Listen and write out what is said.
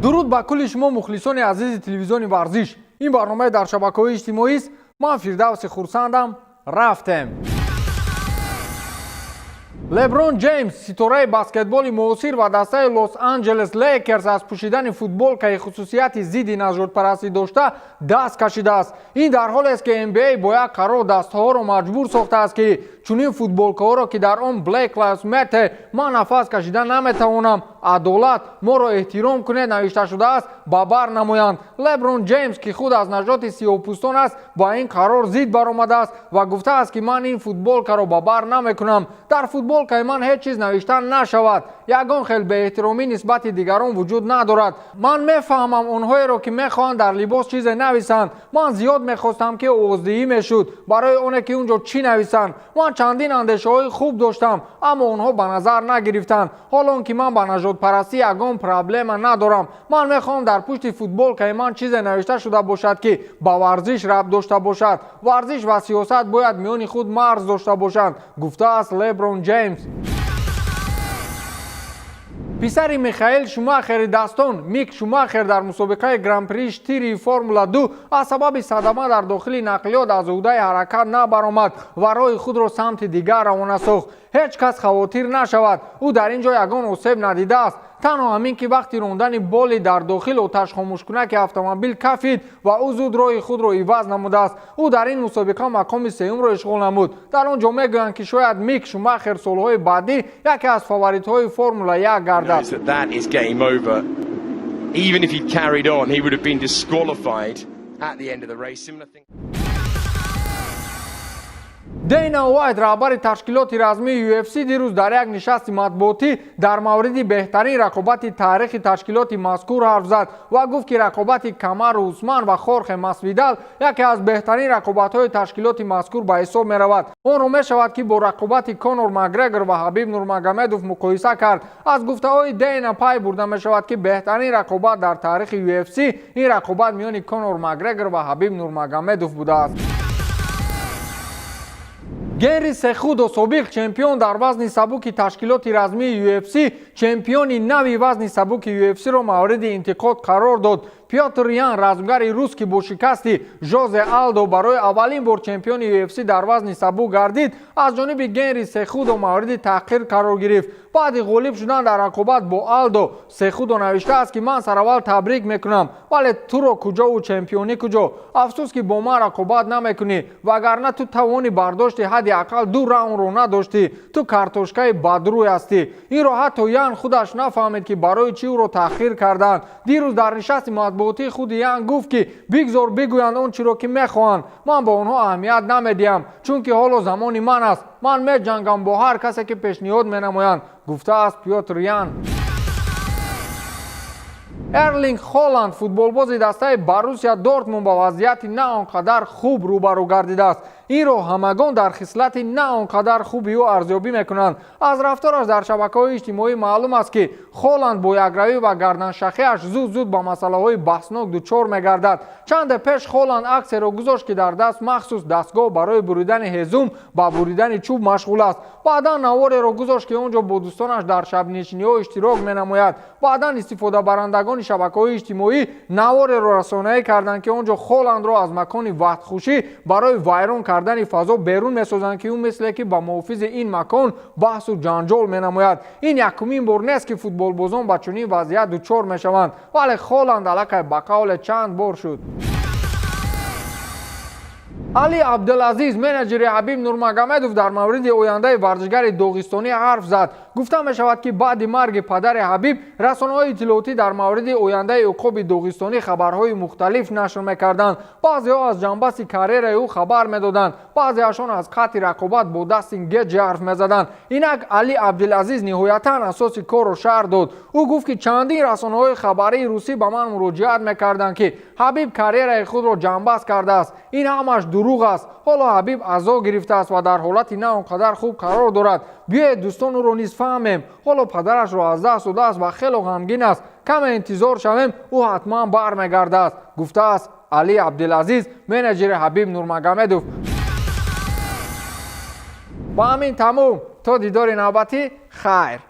درود با کل شما مخلصان عزیز تلویزیون ورزش. این برنامه در شبکه‌های اجتماعی است. من فیردوسی خورسندم. رفتیم. لبرون جیمز ستاره بسکتبال معاصر و دسته لس آنجلس لیکرز از پوشیدن فوتبال که خصوصیت ضد نژادپرستی داشته دست کشیده است. این در حالی است که NBA با یک قرار دستها را مجبور ساخته است که چنین فوتبالک‌ها را که در آن بلک لایوز ماتر من نفس کشیدن نمیتوانم عدالت ما را احترام کنید نوشته شده است با بر نمایند. لبرون جیمز که خود از نژاد سیاه‌پوستان است با این قرار ضد برآمده است و گفته است که من این فوتبال را با بر نمیکنم. در فوتبال که من هیچ چیز نوشته نشود. یگان خیلی به احترامی نسبت دیگران وجود ندارد. من میفهمم اونهایی را که میخواهند در لباس چیز نویسند. من زیاد میخواستم که آوازدهی میشد برای اون که اونجا چی نویسند. من چندین اندیشه های خوب داشتم اما اونها به نظر نگرفتند. حالا که من با نژادپرستی یگان پرابلم ندارم. من میخوام در پشت فوتبال که من چیز نوشته شده باشد که با ورزش ربط داشته باشد. ورزش و سیاست باید میان خود مرز داشته باشند. گفته است لبرون جیمز. پسر میخائیل شوماخر داستان میک شوماخر در مسابقه گراند پری شتیری فرمولا 2 از سبب صدمه در داخل نقلیات از عهده حرکت نبرآمد و راه خود را سمت دیگر روانه ساخت. هیچ کس خواطر نشود. او در اینجا یگان آسیب ندیده است. تنها همین که وقتی راندن بالی در داخل آتش خاموش کنک اتومبیل کفید و او زود راه خود را عوض نموده است. او در این مسابقه مقام سوم را اشغال نمود. در آنجا میگویند که شاید میک شوماخر سالهای بعدی یکی از فاوریت های فرمولا 1 گردد. That is game over. Even if he'd carried on, he would have been disqualified at the end of the race. Similar thing. دینا وایت رهبر تشکیلات رسمی UFC دیروز در یک نشست مطبوعاتی در مورد بهترین رقابت تاریخ تشکیلات مذکور حرف زد و گفت که رقابت کمر عثمان و خورخ مسویدال یکی از بهترین رقابت‌های تشکیلات مذکور به حساب می‌رود. اون رو می‌شود که با رقابت کانور مک‌گرگر و حبیب نورمگомедов مقایسه کرد. از گفته‌های دینا پای برده می‌شود که بهترین رقابت در تاریخ UFC این رقابت میان کانور مک‌گرگر و حبیب نورمگомедов بوده است. گری سخودو سابق چمپیون در وزن سبک تشکیلات رسمی UFC چمپیون نوی وزن سبک UFC را مورد انتقاد قرار داد. پیتر یان رزمگر روس که با شکست ژوزه آلدو برای اولین بار چمپیون UFC در وزن سبک گردید از جانب گری سخودو مورد تحقیر قرار گرفت. بعد غالب شدن در رقابت با آلدو سخودو نوشته است که من سرول تبریک میکنم ولی تو را کجا و چمپیونی کجا؟ افسوس که با من رقابت نمیکنی وگرنه تو توانی برداشت حداقل 2 راوند رو نداشتی. تو کارتوشکای بدروی هستی. این را حتی یان خودش نفهمید که برای چی او را تحقیر کردند. دیروز در نشست مطبوعاتی خود یان گفت که بگذار بگویند اون چی را که میخواهند. من با اونها اهمیت نمیدیم چون که حالا زمان من است. من میجنگم با هر کسی که پیشنهاد مینمایند. گفته است پیتر یان. ارلینگ هولند فوتبالباز دسته بروسیا دورتموند با وضعیت نه آنقدر خوب روبرو گردیده است. این را همگان در خصلت نه آنقدر خوبی او ارزیابی میکنند. از رفتارش در شبکه‌های اجتماعی معلوم است که هولند با یکروی و گردنشخی‌اش زود به مسئله‌های بحثناک دچار می‌گردد. چند پیش هولند عکس را گذاشت که در دست مخصوص دستگاه برای بریدن هیزم با بریدن چوب مشغول است. بعدا نواری را گذاشت که اونجا با دوستانش در شب نشینی‌ها اشتراک می‌نماید. بعدا استفاده برندگان شبکه‌های اجتماعی نواری را رسانه‌ای کردند که اونجا هولند را از مکان وقت خوشی برای ویران کردن فضا بیرون می‌سازند که اون مثل که با محافظ این مکان بحث و جنجال می‌نماید. این یکمین بار نیست که فوتبالبازان با چنین وضعیت دچار می‌شوند ولی هولند علاقه به قول چند بار شد. علی عبدالعزیز منیجر حبیب نورمگомедов در مورد آینده ورزشگر داغستانی حرف زد. گفته می شود که بعد مرگ پدر حبیب رسانه‌های اطلاعاتی در مورد آینده عقاب داغستانی خبرهای مختلف نشر می‌کردند. بعضی‌ها از جنبش کاریرای او خبر می‌دادند، بعضی‌هاشان از قطع رقابت با داستین گیج حرف می‌زدند. اینک علی عبدالعزیز نهایتاً اساس کار را شرح داد. او گفت که چندین رسانه‌های خبری روسی به من مراجعت می‌کردند که حبیب کاریرای خود را جنبش کرده است. این همش دروغ است. حالا حبیب عزا گرفته است و در حالت نه آنقدر خوب قرار دارد. بیایید دوستان او را نیز فهمیم. حالا پدرش را از دست داده است و خیلی غمگین است. کم انتظار شویم او حتما برمیگردد. گفته است علی عبدالعزیز منیجر حبیب نورمگomedov. با همین تمام تا دیدار نوبتی خیر.